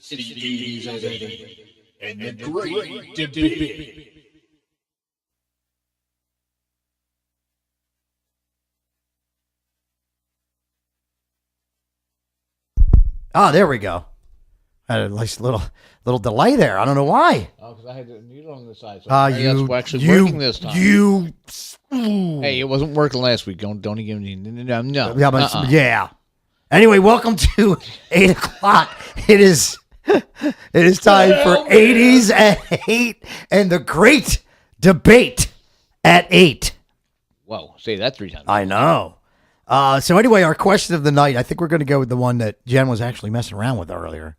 It's the 80s and the great debate. Oh, there we go. I had a nice little delay there. I don't know why. Oh, because I had the mute on the side. So that's actually working this time. Hey, it wasn't working last week. Don't give me no. Yeah. Anyway, welcome to 8 o'clock. It is time for 80s at 8 and the great debate at 8. Whoa, say that 3 times. I know. So anyway, our question of the night, I think we're going to go with the one that Jen was actually messing around with earlier.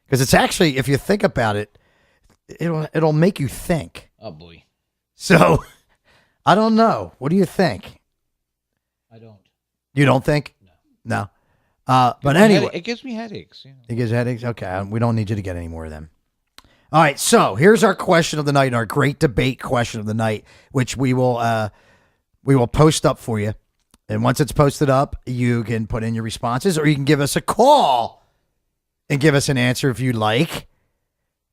Because it's actually, if you think about it, it'll make you think. Oh, boy. So, I don't know. What do you think? I don't. You don't think? No. But anyway. It gives me headaches. You know. It gives headaches? Okay. We don't need you to get any more of them. All right. So, here's our question of the night, our great debate question of the night, which we will post up for you. And once it's posted up, you can put in your responses or you can give us a call and give us an answer if you like.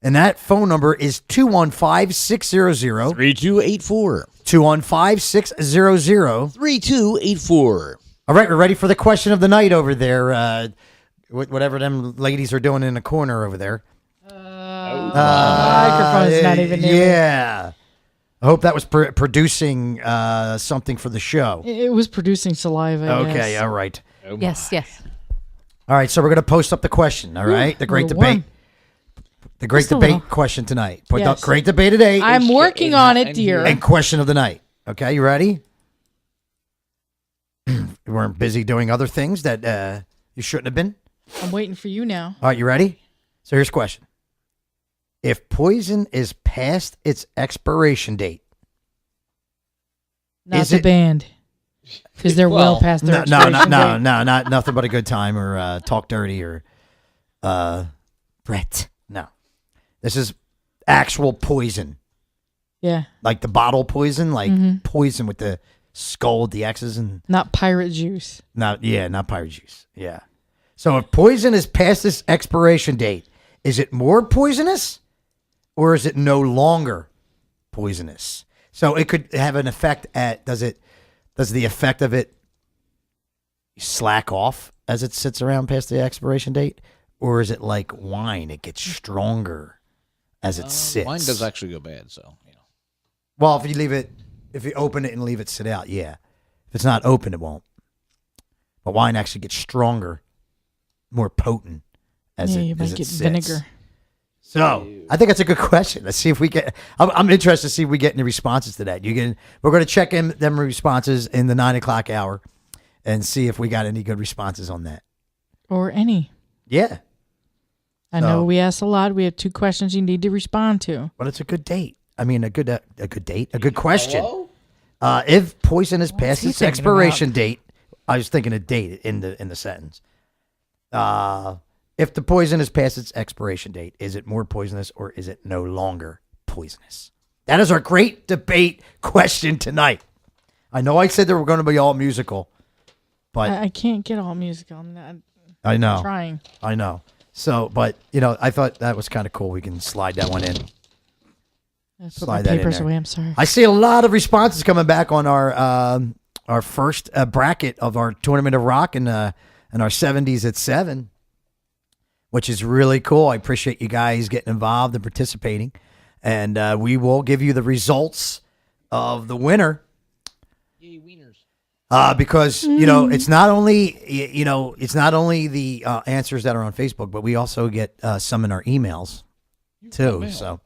And that phone number is 215-600-3284. 215-600-3284. All right, we're ready for the question of the night over there. Whatever them ladies are doing in the corner over there. Microphone is not even near. Yeah. I hope that was producing something for the show. It was producing saliva. Okay, yes. All right. Oh yes. All right, so we're going to post up the question, all right? The great debate. The great Just a debate little. question tonight. Put Yes. up great debate at 8. I'm working on it, dear. And question of the night. Okay, you ready? You weren't busy doing other things that you shouldn't have been? I'm waiting for you now. All right, you ready? So here's the question. If poison is past its expiration date. Not the band. Because they're well past their expiration date. No, not nothing but a good time or talk dirty or Brett. No. This is actual poison. Yeah. Like the bottle poison, like poison with the skull with the X's and not pirate juice. Not pirate juice. Yeah. So if poison is past its expiration date, is it more poisonous or is it no longer poisonous? So it could have an effect at does the effect of it slack off as it sits around past the expiration date? Or is it like wine? It gets stronger as it sits. Wine does actually go bad, so you know. Well, if you open it and leave it sit out, yeah. If it's not open, it won't. But wine actually gets stronger, more potent as you might it get sits. vinegar. So I think that's a good question. Let's see if we get. I'm interested to see if we get any responses to that. We're going to check in them responses in the 9 o'clock hour, and see if we got any good responses on that. Or any. Yeah. I know we asked a lot. We have 2 questions you need to respond to. But it's a good date. I mean, a good date, a good question. If poison is past its expiration date, I was thinking a date in the sentence. If the poison is past its expiration date, is it more poisonous or is it no longer poisonous? That is our great debate question tonight. I know I said they were going to be all musical, but I can't get all musical. I know. I'm trying. I know. So, but I thought that was kind of cool. We can slide that one in. I put my papers away. I'm sorry. I see a lot of responses coming back on our first bracket of our Tournament of Rock and our 70s at 7, which is really cool. I appreciate you guys getting involved and participating, and we will give you the results of the winner. Yay, wieners! Because it's not only the answers that are on Facebook, but we also get some in our emails too. So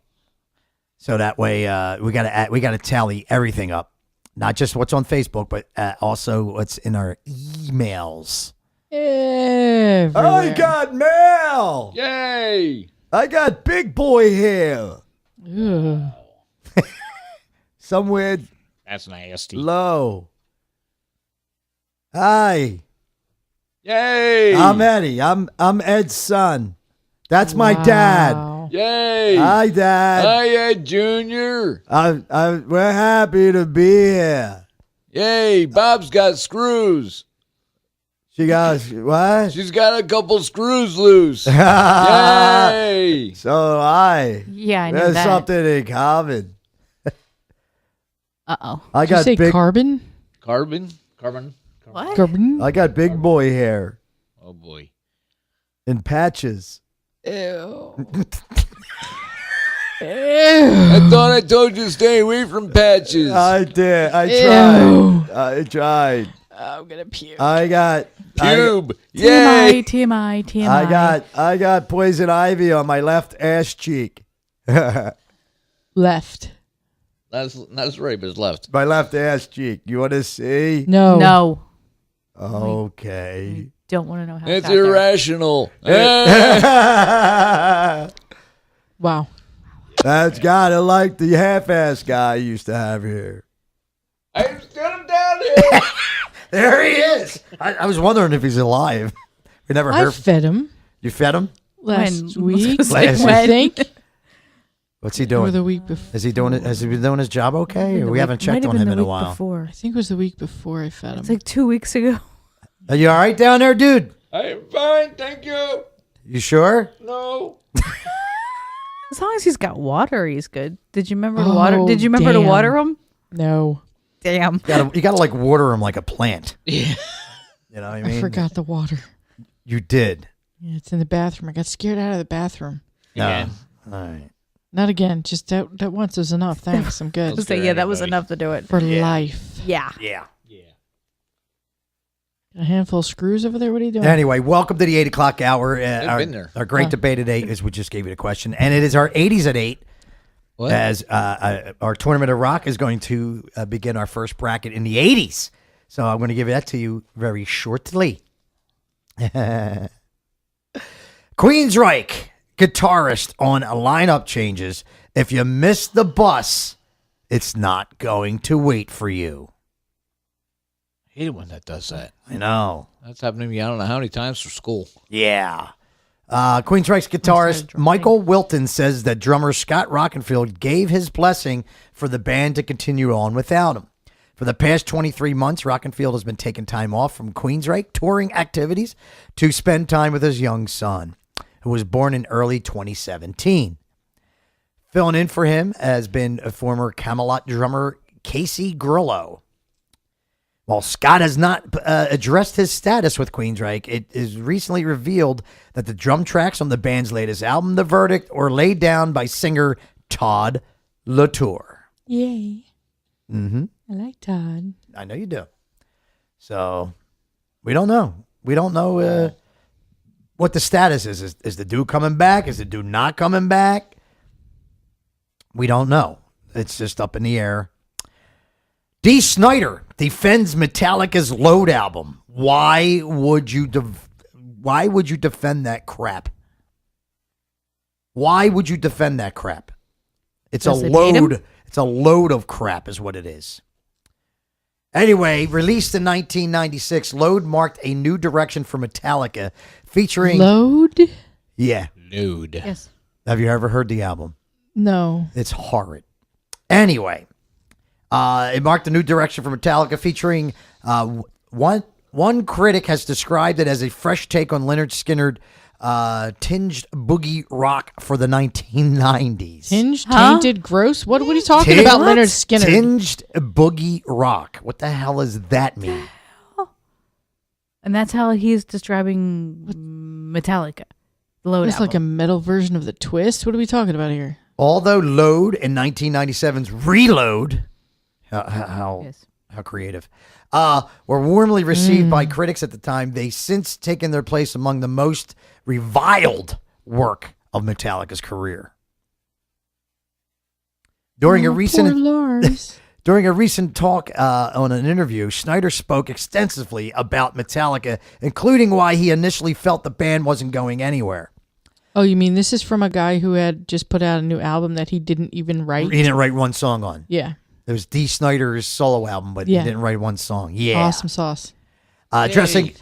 that way we got to tally everything up, not just what's on Facebook, but also what's in our emails. Everywhere. I got mail. Yay! I got big boy here. Ugh. Somewhere That's nasty. low. Hi. Yay! I'm Eddie. I'm Ed's son. That's my dad. Wow. Yay! Hi, Dad. Hi, Ed Junior. We're happy to be here. Yay! Bob's got screws. She goes, what? She's got a couple screws loose. Yay! So I. Yeah, I know There's that. something in common. Uh-oh. I Did you got say big. carbon? Carbon. What? Carbon? I got big boy hair Oh boy. and patches. Ew. I thought I told you to stay away from patches. I did. I Ew. tried. I tried. I'm gonna puke. I got. Pube. TMI, Yay. TMI, TMI. I got poison ivy on my left ass cheek. Left. That's right, but it's left. My left ass cheek. You want to see? No. No. Okay. Don't want to know how It's got there. irrational. Wow. That's gotta like the half-ass guy I used to have here. I stood him down here. There he is. I was wondering if he's alive. We never I heard. fed him You fed him? last When? week. Last I think. What's he Or doing? the week before. Is he doing it? Has he been doing his job okay? Or we haven't checked on him in a while. Before. I think it was the week before I fed him. It's like 2 weeks ago. Are you all right down there, dude? I'm fine, thank you. You sure? No. As long as he's got water, he's good. Did you remember to Oh, water? Did you remember to damn. water him? No. Damn. You gotta like water him like a plant. Yeah. You know what I mean? I forgot the water. You did. Yeah, it's in the bathroom. I got scared out of the bathroom. No. Again. All right. Not again. Just that once was enough. Thanks. I'm good. So yeah, that was enough to do it. For life. Yeah. Yeah. A handful of screws over there. What are you doing? Anyway, welcome to the 8 o'clock hour. been there. Our great debate at 8 is we just gave you the question. And it is our 80s at 8. What? As our tournament of rock is going to begin our first bracket in the 80s. So I'm going to give that to you very shortly. Queensryche, guitarist on lineup changes. If you miss the bus, it's not going to wait for you. I hate it when that does that. I know. That's happened to me I don't know how many times for school. Yeah. Queensryche's guitarist Michael Wilton says that drummer Scott Rockenfield gave his blessing for the band to continue on without him. For the past 23 months, Rockenfield has been taking time off from Queensryche touring activities to spend time with his young son, who was born in early 2017. Filling in for him has been a former Camelot drummer Casey Grillo. While Scott has not addressed his status with Queensryche, it is recently revealed that the drum tracks on the band's latest album, The Verdict, were laid down by singer Todd Latour. Yay. Mm-hmm. I like Todd. I know you do. So we don't know. We don't know what the status is. Is the dude coming back? Is the dude not coming back? We don't know. It's just up in the air. Dee Snider defends Metallica's Load album. Why would you defend that crap? Why would you defend that crap? It's Does a it hate 'em? load. It's a load of crap is what it is. Anyway, released in 1996, Load marked a new direction for Metallica, featuring Load? Yeah. Nude. Yes. Have you ever heard the album? No. It's horrid. Anyway, it marked a new direction for Metallica, featuring one critic has described it as a fresh take on Lynyrd Skynyrd tinged boogie rock for the 1990s. Tinged, Huh? tainted, gross? What are you talking Tinged- about, What? Leonard Skinner? Tinged boogie rock. What the hell does that mean? And that's how he's describing Metallica. The Load It's album. like a metal version of the Twist. What are we talking about here? Although Load in 1997's Reload, how Yes. creative, were warmly received by critics at the time, they since taken their place among the most reviled work of Metallica's career. During a Poor recent Lars. During a recent talk on an interview, Snyder spoke extensively about Metallica, including why he initially felt the band wasn't going anywhere. Oh, you mean this is from a guy who had just put out a new album that he didn't even write? He didn't write one song on. Yeah. It was Dee Snider's solo album, but Yeah. he didn't write one song. Yeah. Awesome sauce. Addressing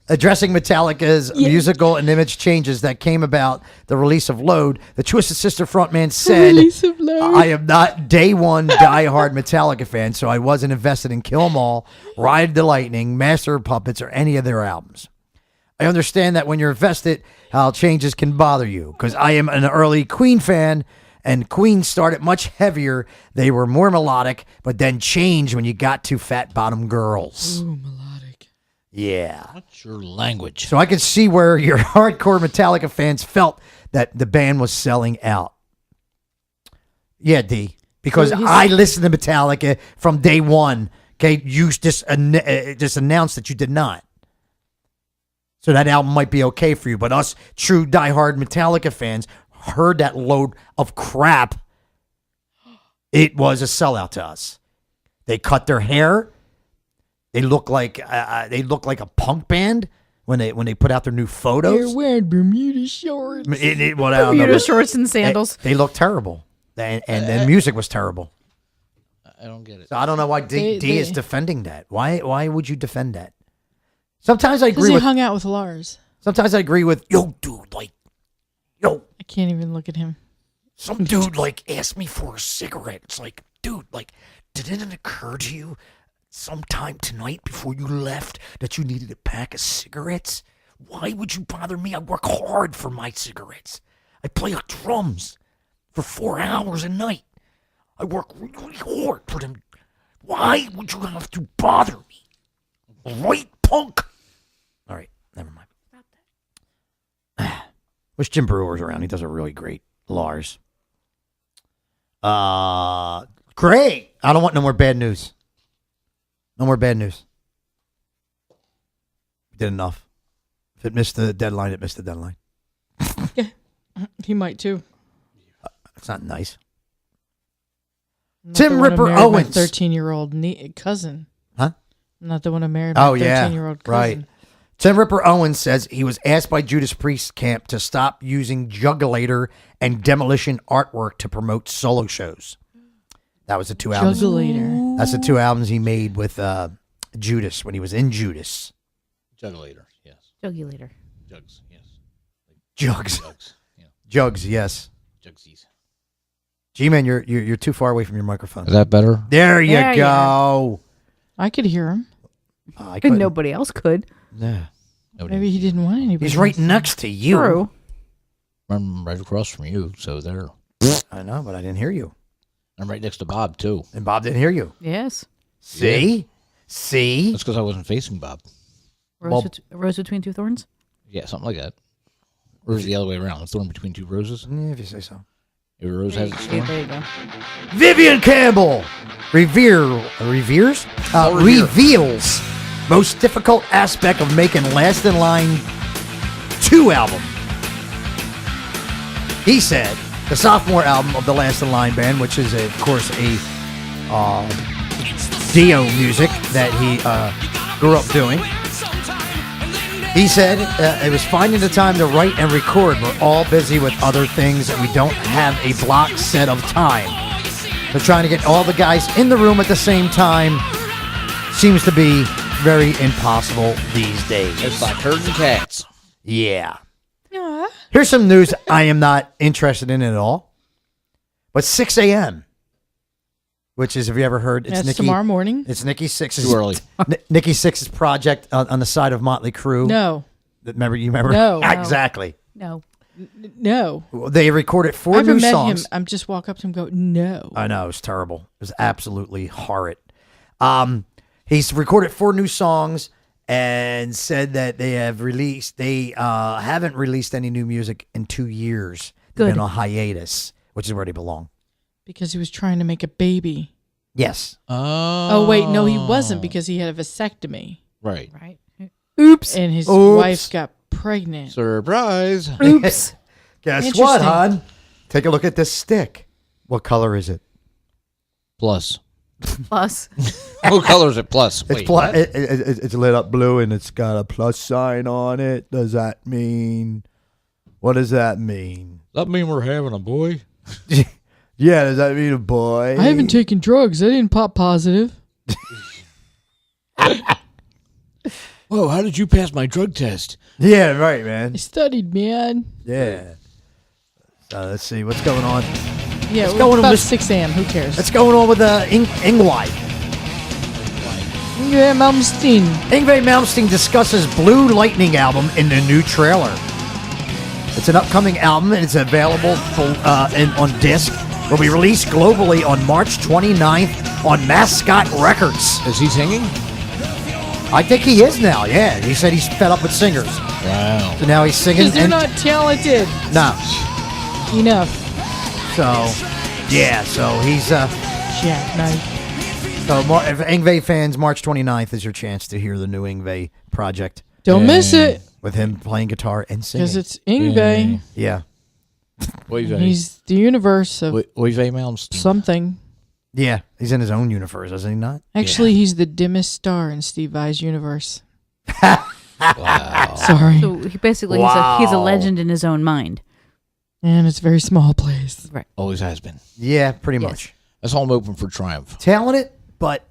Addressing Metallica's musical and image changes that came about the release of Load, the Twisted Sister frontman said, I am not day one diehard Metallica fan, so I wasn't invested in Kill 'Em All, Ride the Lightning, Master of Puppets, or any of their albums. I understand that when you're invested, how changes can bother you, because I am an early Queen fan, and Queen started much heavier. They were more melodic, but then changed when you got to Fat Bottom Girls. Ooh, melodic. Yeah. What's your language? So I can see where your hardcore Metallica fans felt that the band was selling out. Yeah, D. Because I listened to Metallica from day one. Okay, you just announced that you did not. So that album might be okay for you, but us true diehard Metallica fans heard that load of crap. It was a sellout to us. They cut their hair. They look like a punk band when they put out their new photos. They're wearing Bermuda shorts. Bermuda shorts and sandals. They look terrible, and the music was terrible. I don't get it. So I don't know why D is defending that. Why would you defend that? Sometimes I agree Because he with. hung out with Lars. Sometimes I agree with dude. I can't even look at him. Some dude asked me for a cigarette. It's like, dude, didn't it occur to you sometime tonight before you left that you needed a pack of cigarettes? Why would you bother me? I work hard for my cigarettes. I play drums for 4 hours a night. I work really hard for them. Why would you have to bother me? Right, punk? All right, never mind. Wish Jim Brewer's around. He does a really great Lars. Great. I don't want no more bad news. No more bad news. We did enough. If it missed the deadline, it missed the deadline. Yeah, he might too. That's not nice. I'm not Tim the one who Ripper married my Owens. 13-year-old cousin. Huh? I'm not the one who married my 13-year-old cousin. Right. Tim Ripper Owens says he was asked by Judas Priest camp to stop using Juggulator and Demolition artwork to promote solo shows. That was the 2 albums. Juggulator. That's the 2 albums he made with Judas when he was in Judas. Juggulator, yes. Juggulator. Jugs, yes. Jugs. Jugs, yeah. Jugs, yes. Jugsies. G-Man, you're too far away from your microphone. Is that better? There you There you go. I could hear him. I couldn't. Nobody else could. Yeah. Maybe he didn't want anybody. He's right next to you. True. I'm right across from you, so there. I know, but I didn't hear you. I'm right next to Bob, too. And Bob didn't hear you. Yes. See? See? That's because I wasn't facing Bob. Rose between two thorns? Yeah, something like that. Or is it the other way around? A thorn between two roses? Yeah, if you say so. If a rose has its Yeah, thorn? there you go. Vivian Campbell reveals most difficult aspect of making Last in Line 2 album. He said the sophomore album of the Last in Line band, which is of course a Dio music that he grew up doing. He said it was finding the time to write and record. We're all busy with other things and we don't have a block set of time. So trying to get all the guys in the room at the same time seems to be very impossible these days. It's like herding cats. Yeah. Yeah. Here's some news I am not interested in at all. But 6 a.m., which is, have you ever heard? That's tomorrow morning. It's Nikki Sixx's. Too early. Nikki Sixx's project on the side of Motley Crue. No. Remember? You remember? No. Exactly. No. No. They recorded 4 I've new never met songs. him. I'm just walk up to him and go, no. I know, it was terrible. It was absolutely horrid. He's recorded 4 new songs and said that they haven't released any new music in 2 years. They've Good. been on hiatus, which is where they belong. Because he was trying to make a baby. Yes. Oh, wait. No, he wasn't because he had a vasectomy. Right. Right. Oops. And his Oops. wife got pregnant. Surprise. Oops. Guess Interesting. what, hon? Take a look at this stick. What color is it? Plus. Plus. What color is it plus? It's Wait, plus. what? It's lit up blue and it's got a plus sign on it. Does that mean? What does that mean? That mean we're having a boy? Yeah, does that mean a boy? I haven't taken drugs. I didn't pop positive. What Whoa, how did you pass my drug test? Yeah, right, man. I studied, man. Yeah. Let's see what's going on. Yeah, What's it's going on about with 6 a.m. Who cares? What's going on with Ingway? Yeah, Malmsteen. Yngwie Malmsteen discusses Blue Lightning album in the new trailer. It's an upcoming album and it's available on disc. Will be released globally on March 29th on Mascot Records. Is he singing? I think he is now, yeah. He said he's fed up with singers. Wow. So now he's singing. Because they're not talented No. enough. So, yeah, so he's... Jackknife. So, if Yngwie fans, March 29th is your chance to hear the new Yngwie project. Don't miss it. With him playing guitar and singing. Because it's Yngwie. Yeah. He's the universe of Yngwie Malmsteen. something. Yeah, he's in his own universe, isn't he not? Actually, he's the dimmest star in Steve Vai's universe. Wow. Sorry. So he basically Wow. he's a legend in his own mind. And it's a very small place. Right. Always has been. Yeah, pretty Yes. much. That's all I'm open for Triumph. Talented, but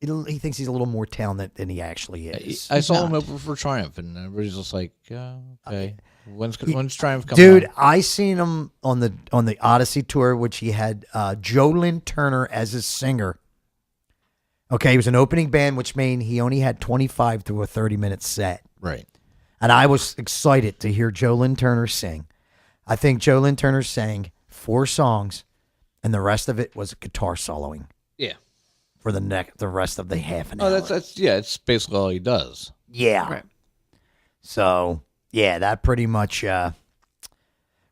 he thinks he's a little more talented than he actually is. I saw him not. open for Triumph, and everybody's just like, okay. When's Triumph coming Dude, on? I seen him on the Odyssey tour, which he had Jolyn Turner as his singer. Okay, he was an opening band, which meant he only had 25 to a 30-minute set. Right. And I was excited to hear Jolyn Turner sing. I think Jolyn Turner sang 4 songs, and the rest of it was guitar soloing Yeah. for the rest of the half an hour. Oh, it's basically all he does. Yeah. Right. So, yeah, that pretty much...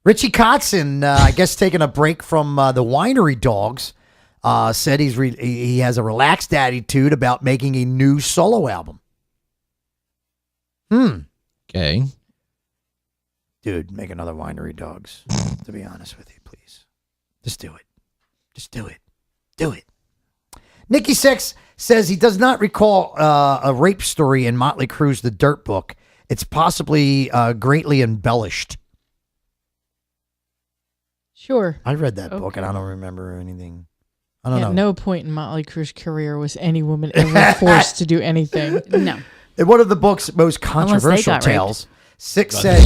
Richie Kotzen, I guess taking a break from the Winery Dogs, said he has a relaxed attitude about making a new solo album. Okay. Dude, make another Winery Dogs, to be honest with you, please. Just do it. Just do it. Do it. Nikki Sixx says he does not recall a rape story in Motley Crue's The Dirt Book. It's possibly greatly embellished. Sure. I read that book and I don't remember anything. I don't At know. no point in Motley Crue's career was any woman ever forced to do anything. No. In one of the book's most controversial got tales, Sixx said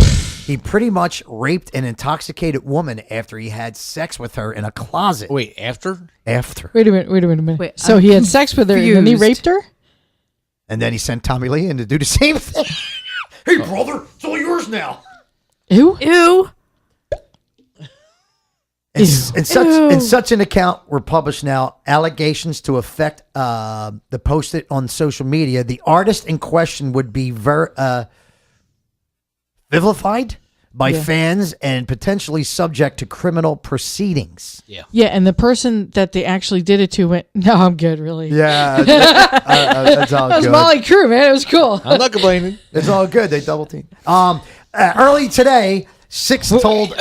he pretty much raped an intoxicated woman after he had sex with her in a closet. Wait, after? After. Wait a minute. Wait, So I'm he had sex with her and then he confused. raped her? And then he sent Tommy Lee in to do the same thing. Hey, brother, it's all yours now. Ew. Ew. And such an account were published now. Allegations to affect the posted on social media. The artist in question would be vilified by fans and potentially subject to criminal proceedings. Yeah, and the person that they actually did it to went, no, I'm good, really. Yeah, that's all That was good. Motley Crue, man. It was cool. I'm not complaining. It's all good. They double team. Early today, Sixx told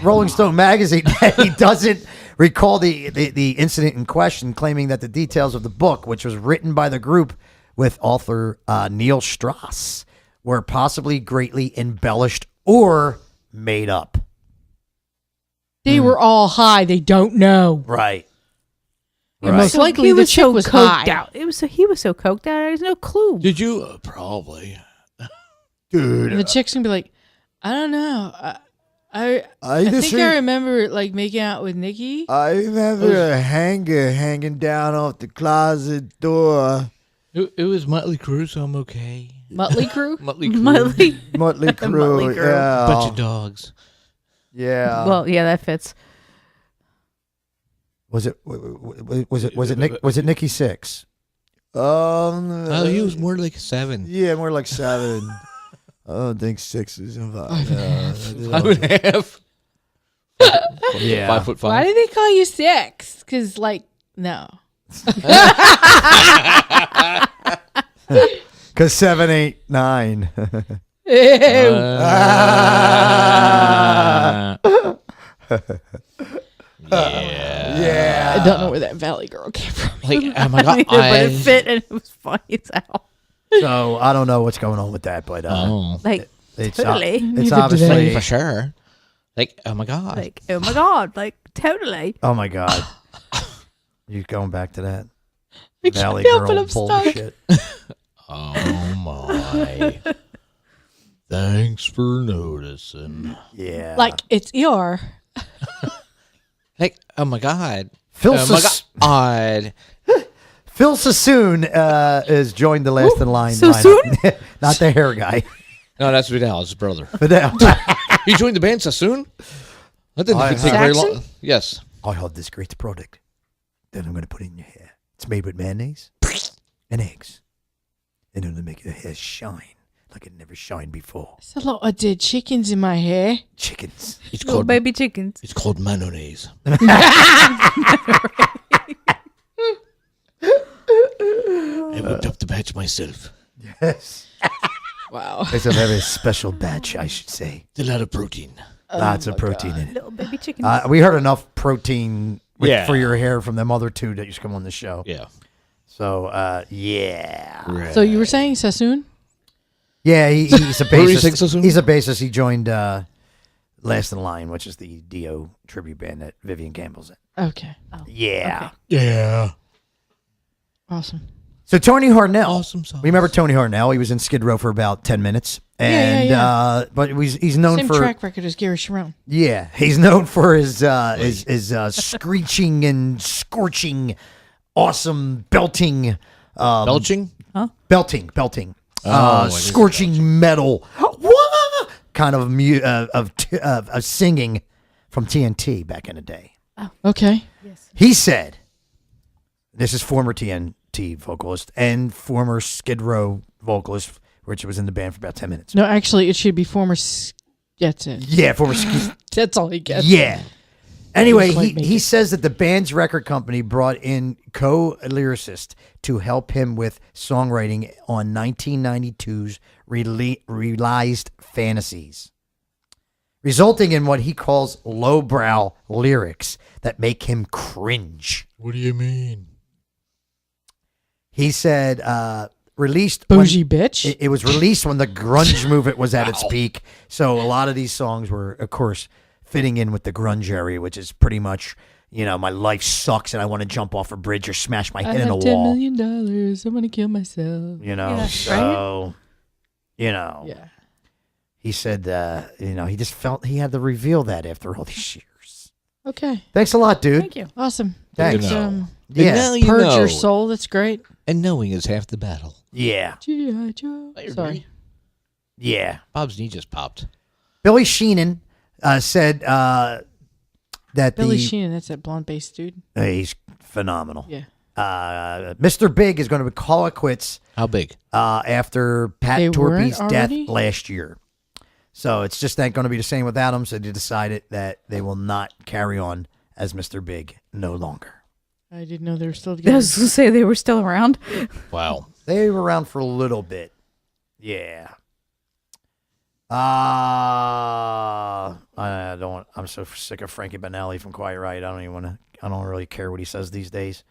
Rolling Stone magazine that he doesn't recall the incident in question, claiming that the details of the book, which was written by the group with author Neil Strauss, were possibly greatly embellished or made up. They were all high. They don't know. Right. And most likely he the was chick so was coked high. out. He was so coked out. I has no clue. Did you? Probably. Dude. And the chick's gonna be like, I don't know. I think I remember like making out with Nikki. I remember a hanger hanging down off the closet door. It was Motley Crue, so I'm okay. Motley Crue? Motley Crue. Motley. Motley Crue. Motley Crue. Yeah. Bunch of dogs. Yeah. Well, yeah, that fits. Was it Nikki Sixx? Oh, he was more like 7. Yeah, more like 7. I don't think 6 is involved. 5.5. Yeah. 5'5". Why do they call you Six? Because like, no. Because 7, 8, 9. Yeah. I don't know where that Valley Girl came from. Like, oh my god! But it fit and it was funny as hell. So I don't know what's going on with that, but Like, it's totally. it's Neither obviously for sure. Like, oh my god! like, oh my God. Like, totally. Oh my god. You going back to that I Valley can't help it, Girl I'm stuck. bullshit? Oh my. Thanks for noticing. Yeah. Like it's your. Like, oh my God. Phil God. Phil Sassoon has joined the last in line. So lineup. Not the hair guy. No, that's Vidal's brother. Vidal. He joined the band Sassoon? That didn't take very long. Yes. I have this great product that I'm going to put in your hair. It's made with mayonnaise and eggs. And it'll make your hair shine like it never shined before. There's a lot of dead chickens in my hair. Chickens. It's Little called baby chickens. It's called mayonnaise. I whipped up the batch myself. Yes. Wow. It's a very special batch, I should say. It's a lot of protein. Lots of protein in it. Little baby chickens. We heard enough protein for your hair from them other two that used to come on the show. Yeah. So, yeah. Right. So you were saying Sassoon? Yeah, he's a What were you saying, bassist. Sassoon? He's a bassist. He joined Last in Line, which is the Dio tribute band that Vivian Campbell's in. Okay. Yeah. Yeah. Awesome. So Tony Harnell. Awesome song. Remember Tony Harnell? He was in Skid Row for about 10 minutes. And Yeah. but he's known Same for track record as Gary Sharon. Yeah, he's known for his screeching and scorching, awesome belting, Belching? belting, Oh, scorching metal, kind of singing from TNT back in the day. Okay. He said, "This is former TNT vocalist and former Skid Row vocalist, which was in the band for about 10 minutes." No, actually, it should be former. That's it. Yeah, former. That's all he gets. Yeah. Anyway, Just might make he it. says that the band's record company brought in co-lyricist to help him with songwriting on 1992's Realized Fantasies, resulting in what he calls lowbrow lyrics that make him cringe. What do you mean? He said, released Bougie bitch. It was released when the grunge movement was at its peak. So a lot of these songs were, of course, fitting in with the grunge area, which is pretty much, my life sucks and I want to jump off a bridge or smash my head in a $10 wall. million. I'm gonna kill myself. So, Yeah. he said, he just felt he had to reveal that after all these years. Okay. Thanks a lot, dude. Thank you. Awesome. Thanks. Yeah. Yeah. Purge your soul. That's great. And knowing is half the battle. Yeah. G.I. Joe. Sorry. Yeah. Bob's knee just popped. Billy Sheenan said that Billy Sheenan. That's that blonde-based dude. he's phenomenal. Yeah. Mr. Big is going to call it quits How big? after Pat They Torpey's weren't death already? last year. So it's just not going to be the same without him. So they decided that they will not carry on as Mr. Big no longer. I didn't know they were still I together. was going to say they were still around. Wow. They were around for a little bit. Yeah. I'm so sick of Frankie Banali from Quiet Riot. I don't really care what he says these days.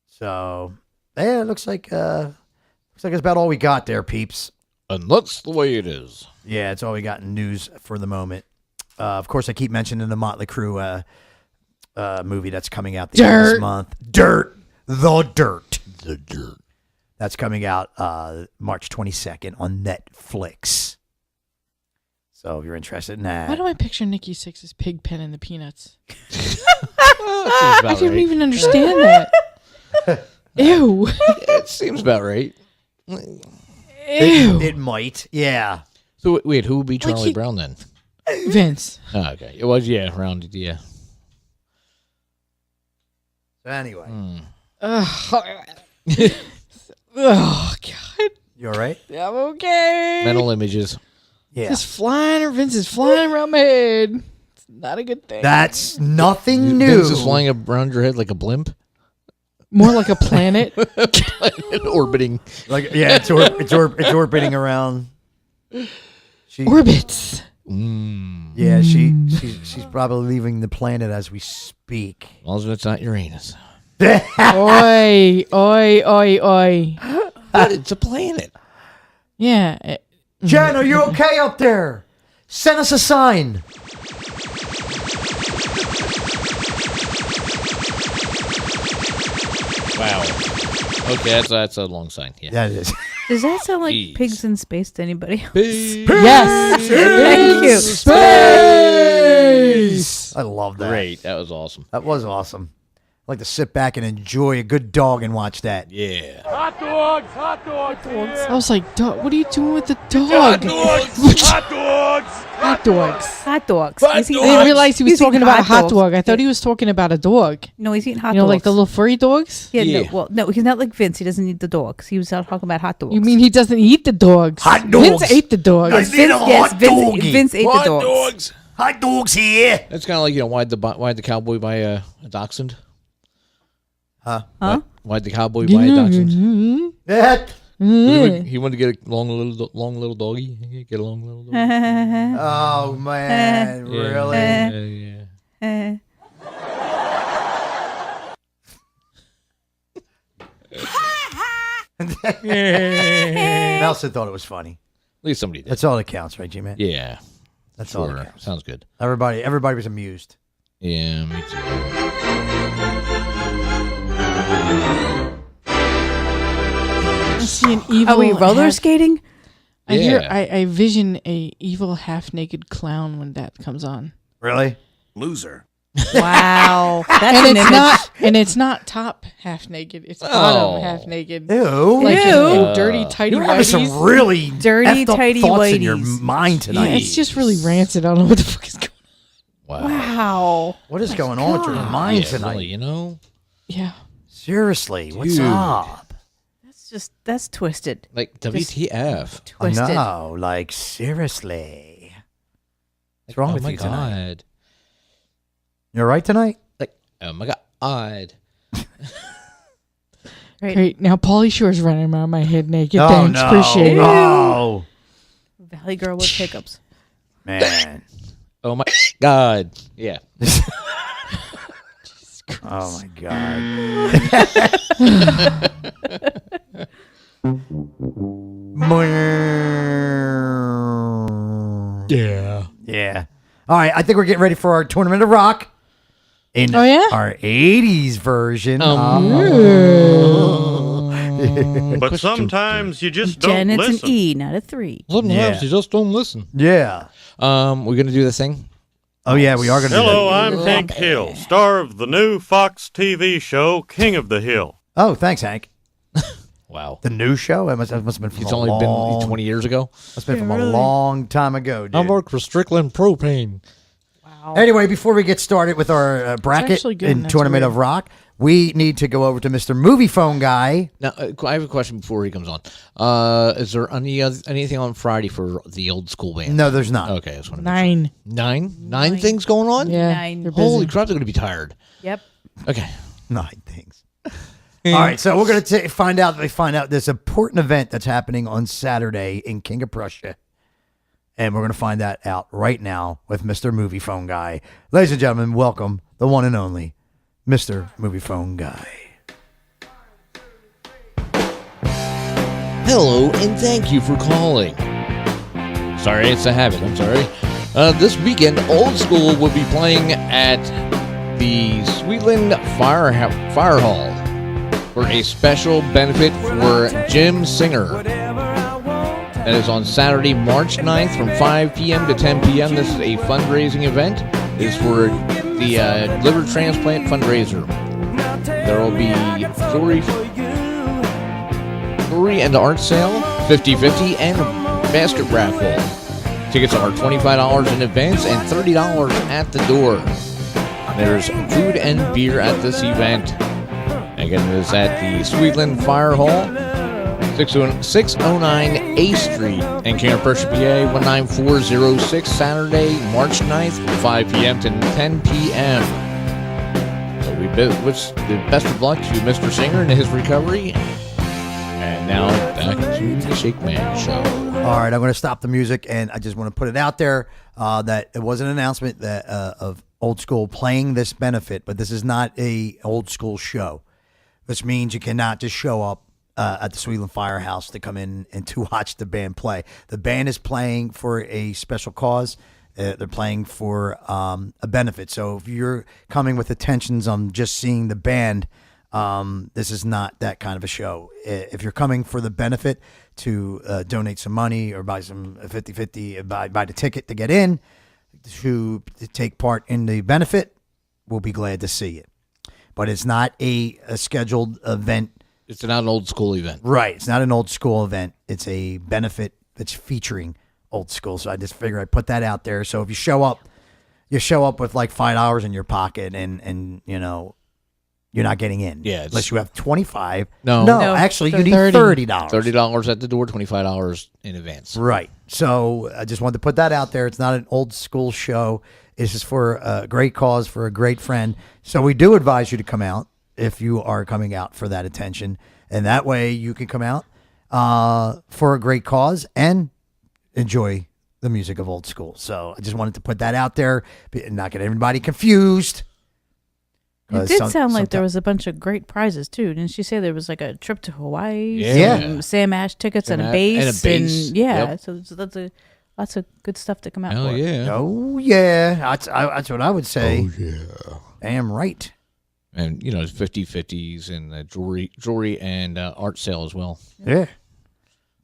So, yeah, it looks like it's about all we got there, peeps. And that's the way it is. Yeah, it's all we got in news for the moment. Of course, I keep mentioning the Motley Crue movie that's coming out the end of this month. The Dirt. That's coming out March 22nd on Netflix. So if you're interested in that. Why do I picture Nikki Sixx's pig pen in the Peanuts? I I don't even understand that. Ew. It seems about right. Ew. It might, yeah. So wait, who would be Like Charlie he- Brown then? Vince. Oh, okay. It was, rounded, yeah. So anyway, Ugh. Oh, God. you all right? I'm okay. Mental images. Yeah. Vince is flying around my head. It's not a good thing. That's nothing new. Vince is flying around your head like a blimp. More like a planet. Orbiting. Like, yeah, it's orbiting around. Orbits. Yeah, she's probably leaving the planet as we speak. As long as it's not Uranus. Oi, oi, oi, oi. But it's a planet. Yeah. Jen, are you okay up there? Send us a sign. Wow. Okay, that's a long sign. Yeah. That is. Does that sound like Jeez. pigs in space to anybody else? Yes. Thank you. Space. I love that. Great. That was awesome. That was awesome. I like to sit back and enjoy a good dog and watch that. Yeah. Hot dogs! Hot dogs! I was like, dog, what are you doing with the dog? Hot dogs! Hot dogs! Hot dogs. Hot dogs. Hot He's eating- I didn't realize he was he's eating talking about a hot dogs. dog. I thought he was talking about a dog. No, he's eating hot You know, dogs. like the little furry dogs? Yeah, Yeah. no, well, no, he's not like Vince. He doesn't eat the dogs. He was out talking about hot dogs. You mean he doesn't eat the dogs? Hot Vince dogs. ate the dogs. Yes, Vince, Vince, doggy. Vince ate the dogs. Hot dogs here. That's kind of like, why'd the cowboy buy a dachshund? Huh? Why'd the cowboy buy a dachshund? That. He wanted to get a long little doggy. Get a long little doggy. Oh man, really? Yeah. Nelson thought it was funny. At least somebody did. That's all that counts, right, G-Man? Yeah. That's all Sure. that counts. Sounds good. Everybody was amused. Yeah, me too. I see an evil. Are we roller half- skating? I hear. Yeah. I vision a evil half-naked clown when that comes on. Really? Loser. Wow, that's And an it's image. not. And it's not top half naked. It's bottom Oh. half naked. Ew. Like Ew. in dirty tidy You're having whities. some really Dirty, effed up tidy thoughts in your whities. mind Yeah, tonight. it's just really rancid. I don't know what the fuck is going on. Wow. Wow. What is going on with your mind Yeah, tonight? really, you know? Yeah. Seriously, what's Dude. up? That's twisted. Like, WTF? Twisted. No, like seriously. What's wrong with my you tonight? God. You're right tonight? Like, oh my God. Right. Great. Now Pauly Shore's running around my head naked. Oh Thanks. no. Appreciate it. Oh Valley girl with pickups. man. Oh my God. Yeah. Oh my god. Yeah. Yeah. All right, I think we're getting ready for our Tournament of Rock. In Oh, yeah? our 80s version. But sometimes you just don't Jen, it's listen. an E, not a 3. Sometimes you just don't listen. Yeah. We're going to do the thing. Oh yeah, we are going to Hello, do that. I'm Hank Hill, star of the new Fox TV show King of the Hill. Oh, thanks, Hank. Wow. The new show? It must have been from It's a only long, been 20 years ago. Must have been from a long time ago, dude. I work for Strickland Propane. Wow. Anyway, before we get started with our bracket actually good, in and that's Tournament weird. of Rock, we need to go over to Mr. Movie Phone Guy. Now, I have a question before he comes on. Is there anything on Friday for the old school band? No, there's not. Okay, I just want to make 9. sure. Nine things going on? Yeah. 9. They're busy. Holy crap, they're going to be tired. Yep. Okay. 9 things. All right, so we're going to find out this important event that's happening on Saturday in King of Prussia. And we're going to find that out right now with Mr. Movie Phone Guy. Ladies and gentlemen, welcome the one and only Mr. Movie Phone Guy. Hello, and thank you for calling. Sorry, it's a habit. I'm sorry. This weekend, Old School will be playing at the Sweetland Fire Hall for a special benefit for Jim Singer. That is on Saturday, March 9th from 5 p.m. to 10 p.m. This is a fundraising event. It is for the liver transplant fundraiser. There will be jewelry and art sale, 50/50, and basket raffle. Tickets are $25 in advance and $30 at the door. There's food and beer at this event. Again, it is at the Sweetland Fire Hall, 609 A Street in King of Prussia, PA, 19406, Saturday, March 9th, from 5 p.m. to 10 p.m. So we wish the best of luck to Mr. Singer in his recovery. And now back to the Shakeman Show. All right, I'm going to stop the music, and I just want to put it out there that it was an announcement that of Old School playing this benefit, but this is not a Old School show. Which means you cannot just show up at the Sweetland Firehouse to come in and to watch the band play. The band is playing for a special cause. They're playing for a benefit. So if you're coming with intentions on just seeing the band, This is not that kind of a show. If you're coming for the benefit to donate some money or buy some 50-50, buy the ticket to get in, to take part in the benefit, we'll be glad to see you. But it's not a scheduled event. It's not an old school event. Right. It's not an old school event. It's a benefit that's featuring old school. So I just figure I'd put that out there. So if you show up with like $5 in your pocket and you know, you're not getting in. Yeah. Unless you have 25. No, actually, you need $30. $30. $30 at the door, $25 in advance. Right. So I just wanted to put that out there. It's not an old school show. It's just for a great cause, for a great friend. So we do advise you to come out if you are coming out for that attention. And that way you can come out for a great cause and enjoy the music of old school. So I just wanted to put that out there and not get everybody confused. It did sound like there was a bunch of great prizes too. Didn't she say there was like a trip to Hawaii? Yeah. Sam Ash tickets and a bass. And yeah. Yep. So that's lots of good stuff to come out for. Yeah. Oh, yeah. That's what I would say. Oh, yeah. Damn right. And, you know, it's 50/50s and jewelry and art sale as well. Yeah.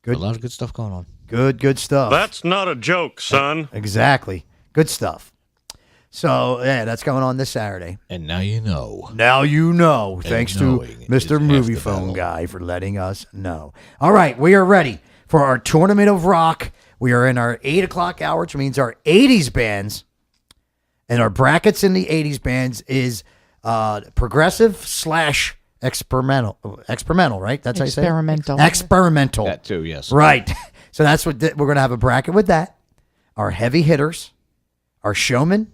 Good. A lot of good stuff going on. Good stuff. That's not a joke, son. Exactly. Good stuff. So, yeah, that's going on this Saturday. And now you know. Now you know. Thanks to knowing is Mr. half Movie the Phone battle. Guy for letting us know. All right, we are ready for our Tournament of Rock. We are in our 8 o'clock hour, which means our 80s bands. And our brackets in the 80s bands is progressive / experimental. Experimental, right? That's how you say it? Experimental. Experimental. That too, yes. Right. So that's what we're going to have a bracket with that. Our heavy hitters, our showmen,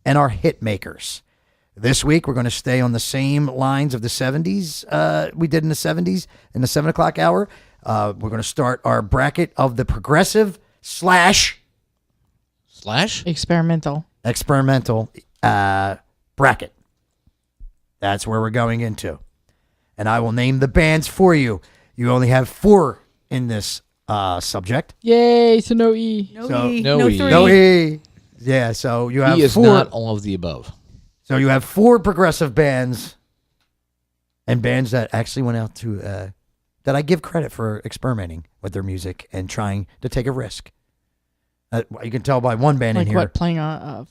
and our hit makers. This week, we're going to stay on the same lines of the 70s we did in the 70s in the 7 o'clock hour. We're going to start our bracket of the progressive / Experimental bracket. That's where we're going into. And I will name the bands for you. You only have 4 in this subject. Yay, so no E. No E. No No E. 3. No E. Yeah, so you have He is 4. not all of the above. So you have 4 progressive bands and bands that actually went out to that I give credit for experimenting with their music and trying to take a risk. You can tell by one band Like in here. what, playing a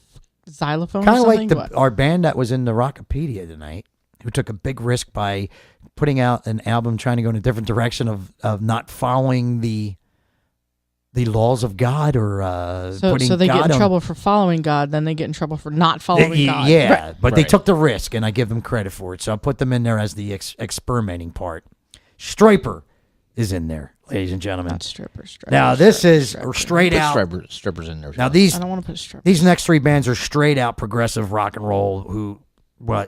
xylophone Kind or of something? like our band that was in the Rockopedia tonight, who took a big risk by putting out an album trying to go in a different direction of not following the laws of God or putting so they God get in on. trouble for following God, then they get in trouble for not following God. Yeah, Right. but they Right. took the risk, and I give them credit for it. So I put them in there as the experimenting part. Striper is in there, ladies and gentlemen. Not strippers. Now this is straight Put out. strippers in there. as Now well. these I don't want to put strippers. these next 3 bands are straight out progressive rock and roll who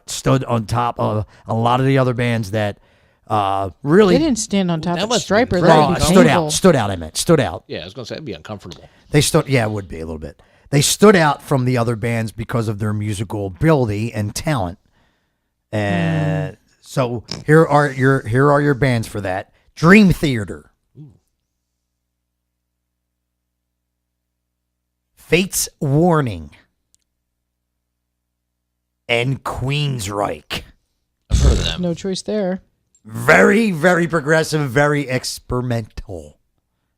stood on top of a lot of the other bands that really They didn't stand on top That of must be striper. very That would be stood painful. out. Stood out. I meant stood out. Yeah, I was going to say it'd be uncomfortable. They stood. Yeah, it would be a little bit. They stood out from the other bands because of their musical ability and talent. And so here are your bands for that. Dream Theater. Fate's Warning. And Queensryche. I've heard of them. No choice there. Very, very progressive, very experimental.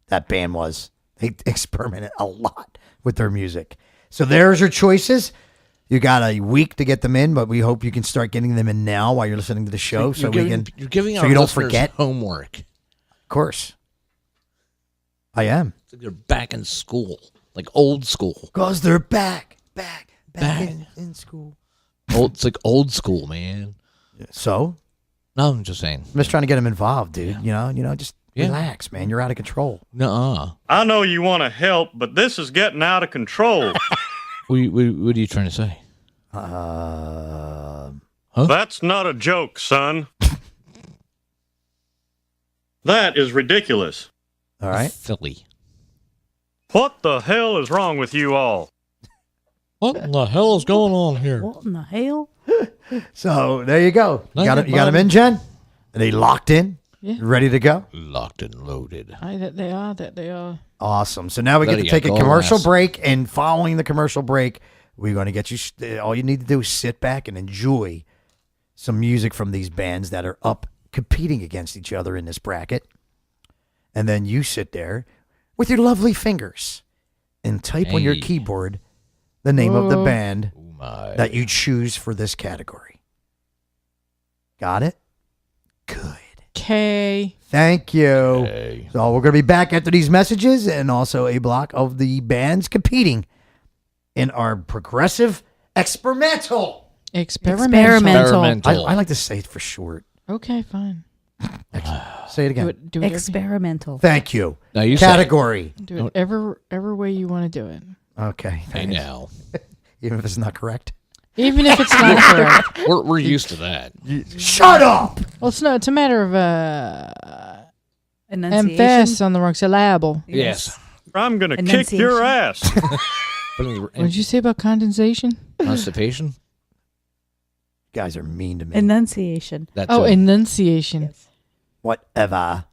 That band was. They experimented a lot with their music. So there's your choices. You got a week to get them in, but we hope you can start getting them in now while you're listening to the show, so You're giving so our you don't listeners forget. homework. Of course, I am. It's like they're back in school, like old school. Cause they're back Back. in school. It's like old school, man. So No, I'm just saying. I'm just trying to get them involved, dude. Yeah. You know, just Yeah. relax, man. You're out of control. Nuh-uh. I know you want to help, but this is getting out of control. What are you trying to say? That's not a joke, son. That is ridiculous. All right. Philly. What the hell is wrong with you all? What in the hell is going on here? What in the hell? So there you go. You got Thank you, them in, Jen? Are they locked in? Yeah. Ready to go? Locked and loaded. That they are. Awesome. So now we get There to you take a go, commercial ass. break, and following the commercial break, we're going to get you. All you need to do is sit back and enjoy some music from these bands that are up competing against each other in this bracket. And then you sit there with your lovely fingers and type on your keyboard the name of the band that you choose for this category. Got it? Good. Okay. Thank you. Okay. So we're going to be back after these messages and also a block of the bands competing in our progressive experimental. Experimental. I like to say it for short. Okay, fine. Say it again. Do it Experimental. Thank you. Now you Category. Do it every way you want to do it. Okay. Hey, Thanks. now. Even if it's not correct. Even if it's not correct. We're used to that. Shut up! Well, it's a matter of Enunciation. emphasis on the wrong syllable. Yes. I'm gonna kick your ass. What did you say about condensation? Constipation? You guys are mean to me. Enunciation. That's Enunciation. Yes. Whatever.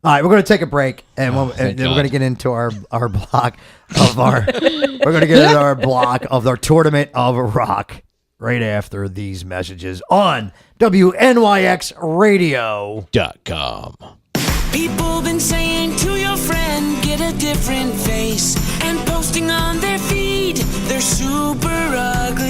All right, we're going to take a break, and, thank then we're God. going to get into our block of our we're going to get into our block of our tournament of rock right after these messages on WNYXradio.com. People been saying to your friend, get a different face, and posting on their feed, they're super ugly.